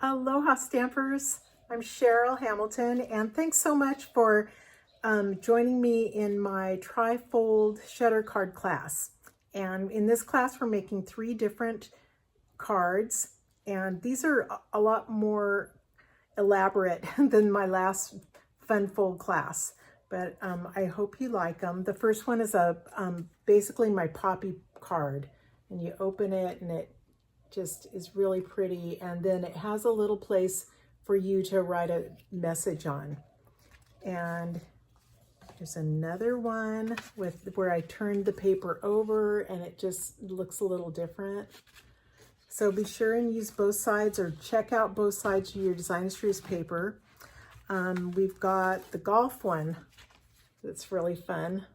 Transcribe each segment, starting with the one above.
Aloha Stampers, I'm Cheryl Hamilton, and thanks so much for joining me in my Trifold Shutter Card class. And in this class we're making 3 different cards, and these are a lot more elaborate than my last Fun Fold class, but I hope you like them. The first one is basically my poppy card, and you open it and it just is really pretty, and then it has a little place for you to write a message on. And there's another one where I turned the paper over and it just looks a little different. So be sure and use both sides, or check out both sides of your design series paper. We've got the golf one that's really fun.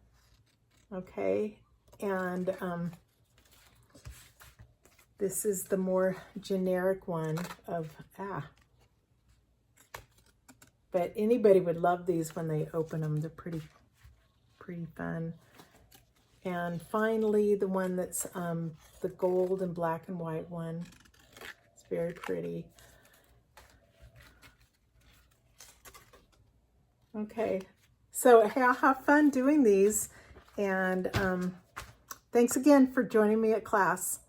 Okay, and this is the more generic one of, but anybody would love these when they open them. They're pretty fun. And finally, the one that's the gold and black and white one. It's very pretty. Okay, so have fun doing these, and thanks again for joining me at class.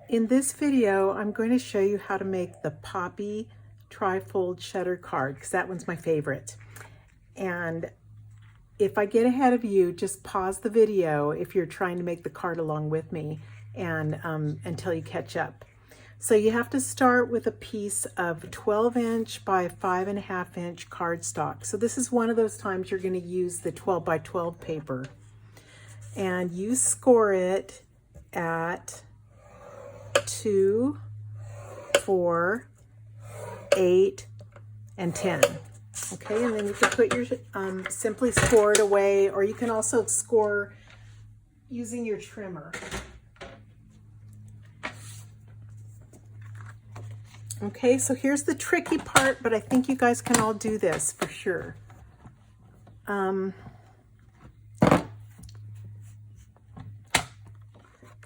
In this video, I'm going to show you how to make the Poppy Trifold Shutter Card, because that one's my favorite. And if I get ahead of you, just pause the video if you're trying to make the card along with me, and until you catch up. So you have to start with a piece of 12" by 5.5" cardstock. So this is one of those times you're going to use the 12 by 12 paper. And you score it at 2, 4, 8, and 10. Okay, and then you can put your simply score it away, or you can also score using your trimmer. Okay, so here's the tricky part, but I think you guys can all do this for sure.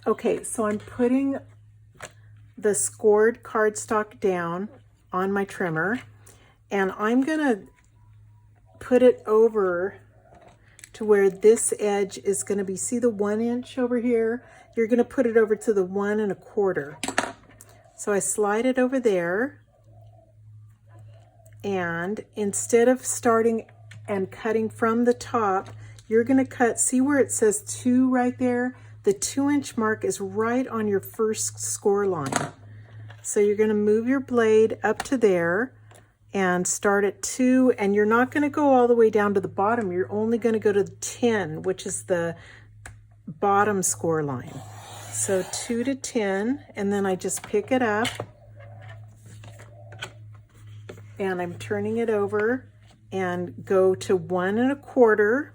Okay, so I'm putting the scored cardstock down on my trimmer, and I'm gonna put it over to where this edge is gonna be, see the 1" over here? You're gonna put it over to the 1 1/4. So I slide it over there, and instead of starting and cutting from the top, you're gonna cut, see where it says 2 right there? The 2" mark is right on your first score line. So you're gonna move your blade up to there and start at 2, and you're not gonna go all the way down to the bottom. You're only gonna go to 10, which is the bottom score line. So 2 to 10, and then I just pick it up and I'm turning it over and go to 1 1/4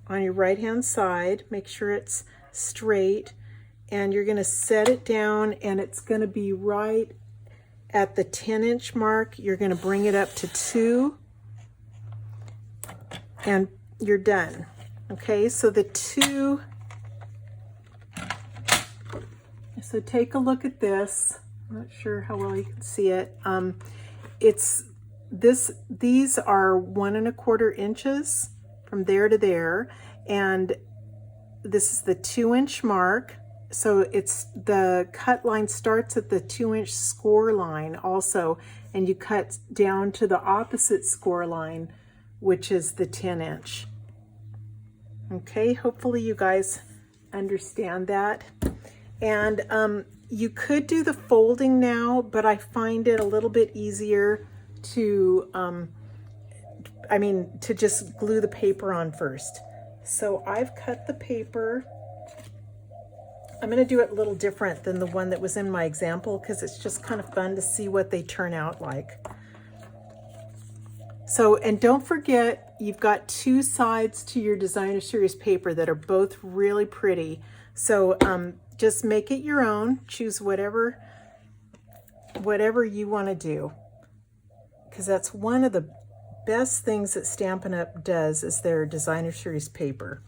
on your right hand side. Make sure it's straight, and you're going to set it down, and it's going to be right at the 10" mark. You're going to bring it up to 2, and you're done. Okay, so the 2, so take a look at this. I'm not sure how well you can see it. These are 1 1/4 inches from there to there, and this is the 2" mark. So it's the cut line starts at the 2" score line also, and you cut down to the opposite score line, which is the 10". Okay, hopefully you guys understand that. And you could do the folding now, but I find it a little bit easier to, to just glue the paper on first. So I've cut the paper. I'm going to do it a little different than the one that was in my example, because it's just kind of fun to see what they turn out like. So, and don't forget, you've got 2 sides to your designer series paper that are both really pretty. So just make it your own. Choose whatever whatever you want to do, because that's one of the best things that Stampin' Up! Does is their designer series paper.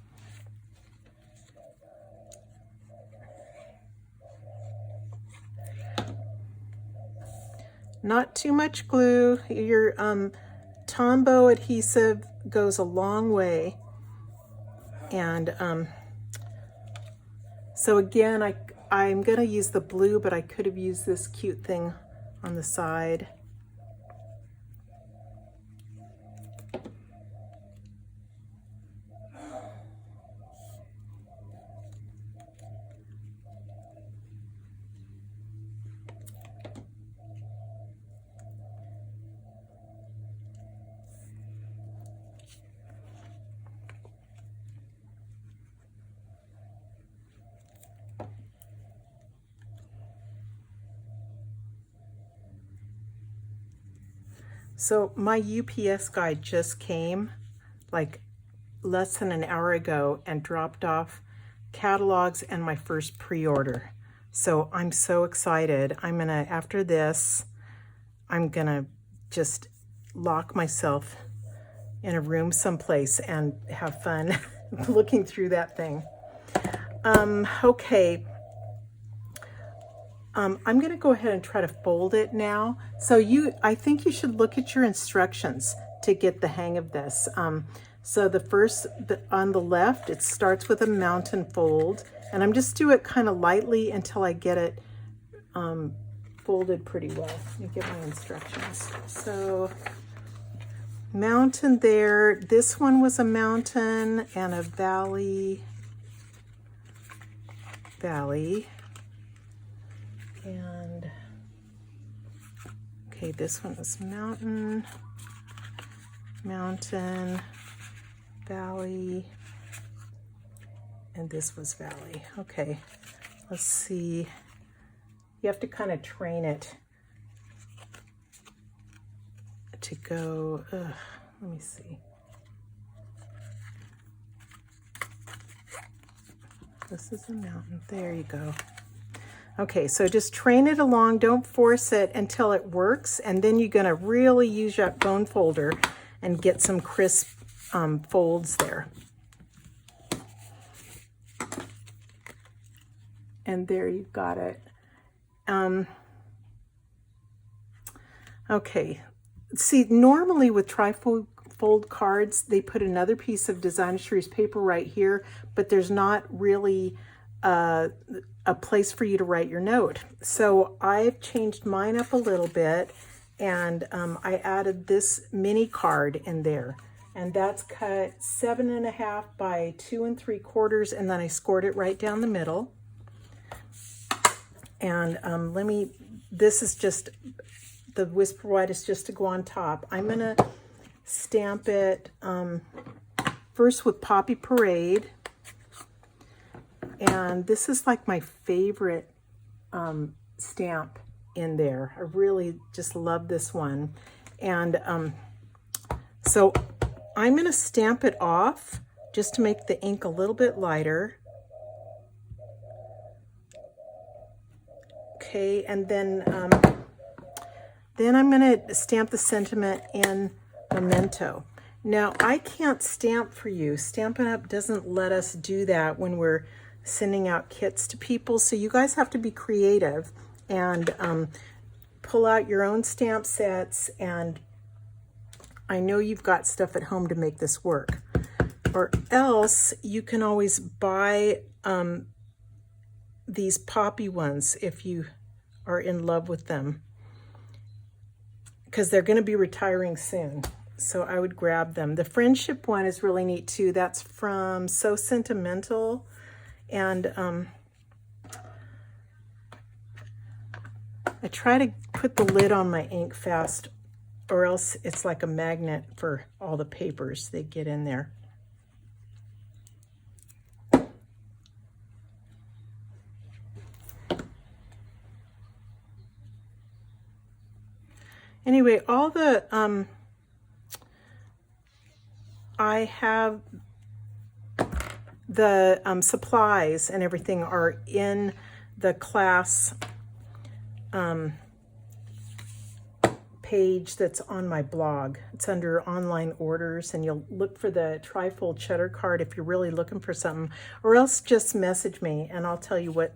Not too much glue. Your Tombow adhesive goes a long way. And so again, I'm going to use the blue, but I could have used this cute thing on the side. So my UPS guy just came like less than an hour ago and dropped off catalogs and my first pre-order. So I'm so excited. I'm gonna, after this, I'm gonna just lock myself in a room someplace and have fun looking through that thing. Okay. I'm going to go ahead and try to fold it now. So I think you should look at your instructions to get the hang of this. So on the left, it starts with a mountain fold, and I'm just do it kind of lightly until I get it folded pretty well. Let me get my instructions. So mountain there. This one was a mountain and a valley. And okay, this one was mountain, valley, and this was valley. Okay, let's see. You have to kind of train it to go, let me see. This is a mountain, there you go. Okay, so just train it along, don't force it until it works, and then you're gonna really use your bone folder and get some crisp folds there. And there you've got it. Okay, see, normally with Trifold cards, they put another piece of designer series paper right here, but there's not really a place for you to write your note. So I've changed mine up a little bit, and I added this mini card in there, and that's cut 7.5 by 2 3/4, and then I scored it right down the middle. And this is just, the Whisper White is just to go on top. I'm gonna stamp it first with Poppy Parade. And this is like my favorite stamp in there. I really just love this one. And so I'm going to stamp it off just to make the ink a little bit lighter. Okay, and then I'm going to stamp the sentiment in Memento. Now, I can't stamp for you. Stampin' Up! Doesn't let us do that when we're sending out kits to people, so you guys have to be creative and pull out your own stamp sets, and I know you've got stuff at home to make this work. Or else you can always buy these poppy ones if you are in love with them, because they're going to be retiring soon, so I would grab them. The friendship one is really neat too. That's from So Sentimental. And I try to put the lid on my ink fast, or else it's like a magnet for all the papers they get in there. Anyway, all the I have the supplies and everything are in the class page that's on my blog. It's under online orders, and you'll look for the Trifold Shutter Card if you're really looking for something, or else just message me and I'll tell you what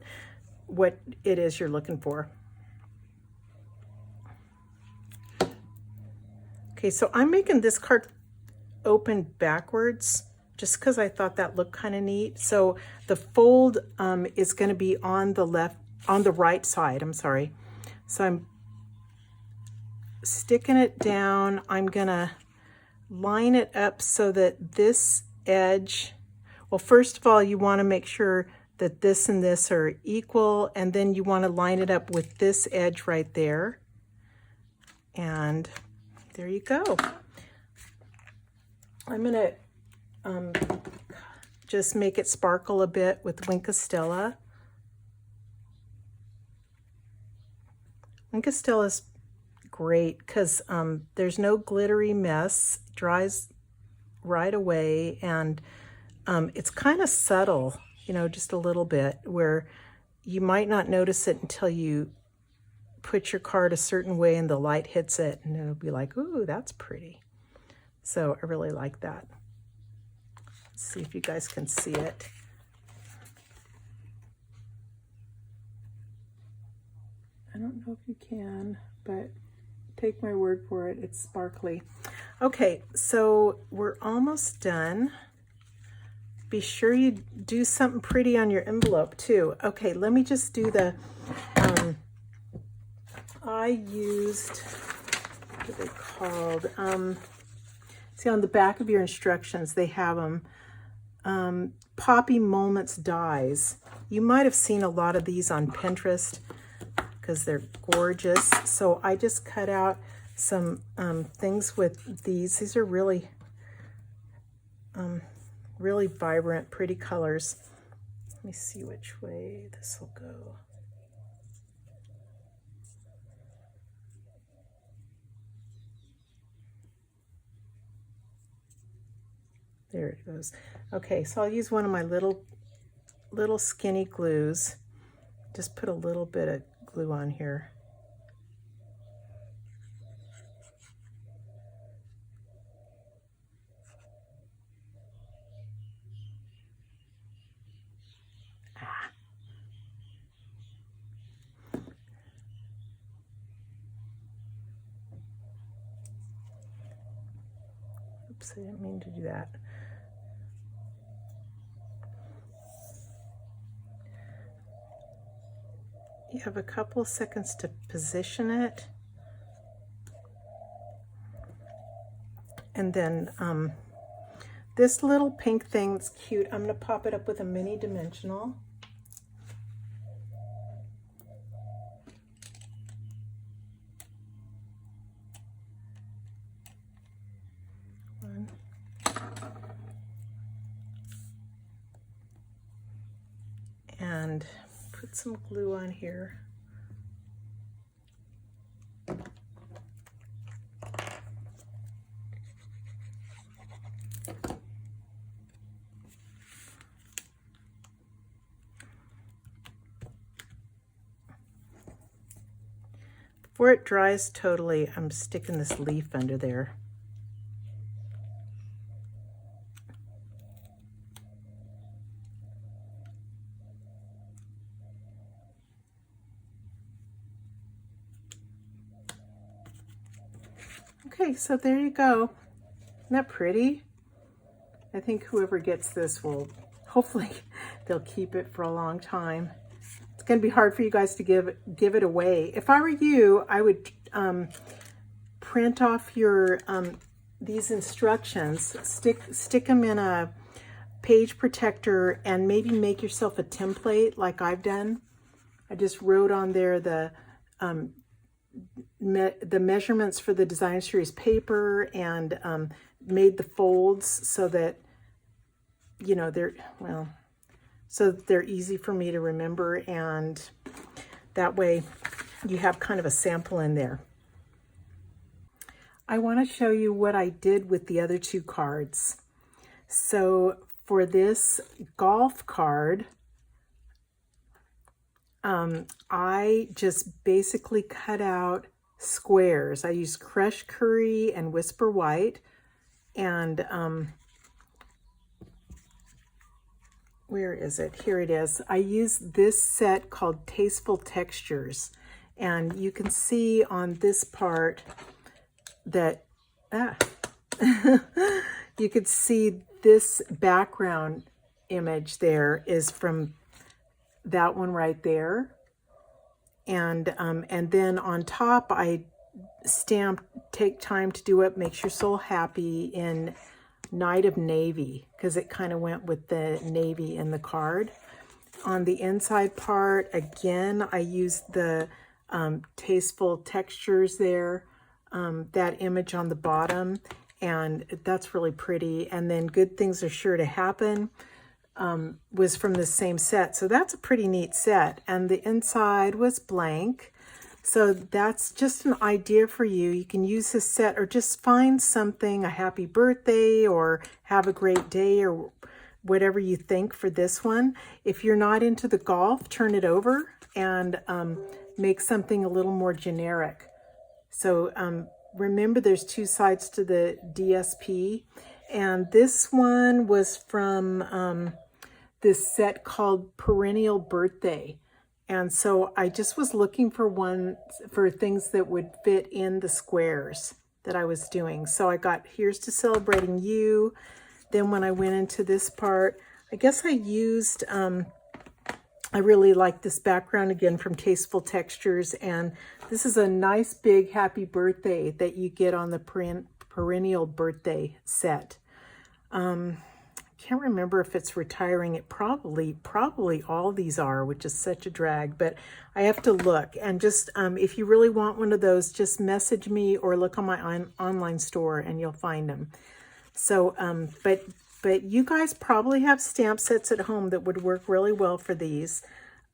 it is you're looking for. Okay, so I'm making this card open backwards just because I thought that looked kind of neat. So the fold is going to be on the right side, I'm sorry. So I'm sticking it down. I'm gonna line it up so that this edge, well, first of all, you want to make sure that this and this are equal, and then you want to line it up with this edge right there. And there you go. I'm gonna just make it sparkle a bit with Stella. Stella's great because there's no glittery mess, dries right away, and it's kind of subtle, you know, just a little bit, where you might not notice it until you put your card a certain way and the light hits it, and it'll be like, ooh, that's pretty. So I really like that. Let's see if you guys can see it. I don't know if you can, but take my word for it, it's sparkly. Okay, so we're almost done. Be sure you do something pretty on your envelope too. Okay, let me just do the, I used, what are they called? See, on the back of your instructions, they have them. Poppy Moments dies. You might have seen a lot of these on Pinterest because they're gorgeous. So I just cut out some things with these. These are really, really vibrant, pretty colors. Let me see which way this will go. There it goes. Okay, so I'll use one of my little skinny glues. Just put a little bit of glue on here. Oops, I didn't mean to do that. You have a couple of seconds to position it. And then this little pink thing that's cute, I'm gonna pop it up with a mini dimensional. And put some glue on here. Before it dries totally, I'm sticking this leaf under there. Okay, so there you go. Isn't that pretty? I think whoever gets this will, hopefully, they'll keep it for a long time. It's going to be hard for you guys to give it away. If I were you, I would print off your these instructions, stick them in a page protector, and maybe make yourself a template like I've done. I just wrote on there the measurements for the design series paper, and made the folds so that, you know, so that they're easy for me to remember, and that way you have kind of a sample in there. I want to show you what I did with the other two cards. So for this golf card, I just basically cut out squares. I used Crushed Curry and Whisper White, and where is it? Here it is. I used this set called Tasteful Textures, and you can see on this part that you could see this background image there is from that one right there. And then on top, I stamped Take Time to Do It, Makes Your Soul Happy in Night of Navy, because it kind of went with the navy in the card. On the inside part, again, I used the Tasteful Textures there, that image on the bottom, and that's really pretty. And then Good Things Are Sure to Happen was from the same set. So that's a pretty neat set. And the inside was blank. So that's just an idea for you. You can use this set or just find something, a happy birthday or have a great day or whatever you think for this one. If you're not into the golf, turn it over and make something a little more generic. So remember, there's two sides to the DSP. And this one was from this set called Perennial Birthday. And so I just was looking for things that would fit in the squares that I was doing. So I got Here's to Celebrating You. Then when I went into this part, I guess I used, I really like this background again from Tasteful Textures. And this is a nice big happy birthday that you get on the Perennial Birthday set. Can't remember if it's retiring. It probably all these are, which is such a drag, but I have to look. And just if you really want one of those, just message me or look on my online store and you'll find them. So but you guys probably have stamp sets at home that would work really well for these.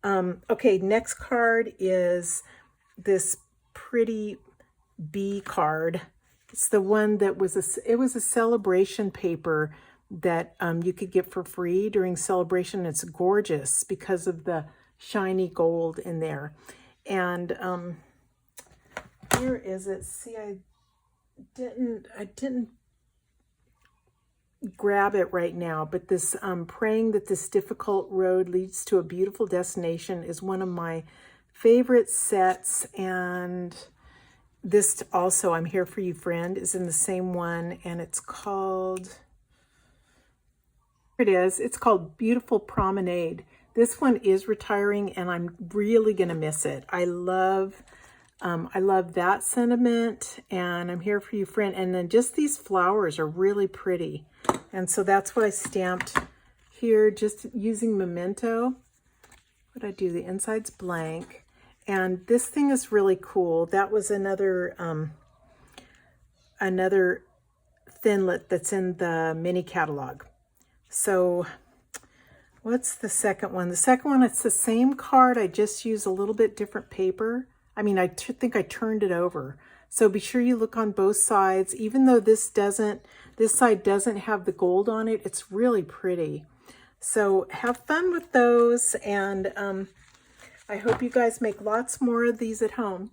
Okay, next card is this pretty bee card. It's the one that was it was a celebration paper that you could get for free during celebration. It's gorgeous because of the shiny gold in there. And here is it. See, I didn't grab it right now, but this Praying That This Difficult Road Leads to a Beautiful Destination is one of my favorite sets. And this also, I'm Here For You, Friend, is in the same one, and it's called, here it is, it's called Beautiful Promenade. This one is retiring, and I'm really going to miss it. I love that sentiment, and I'm Here For You, Friend. And then just these flowers are really pretty. And so that's what I stamped here, just using Memento. What did I do? The inside's blank. And this thing is really cool. That was another Thinlet that's in the mini catalog. So what's the second one? The second one, it's the same card. I just use a little bit different paper. I mean, I think I turned it over. So be sure you look on both sides. Even though this side doesn't have the gold on it, it's really pretty. So have fun with those, and I hope you guys make lots more of these at home.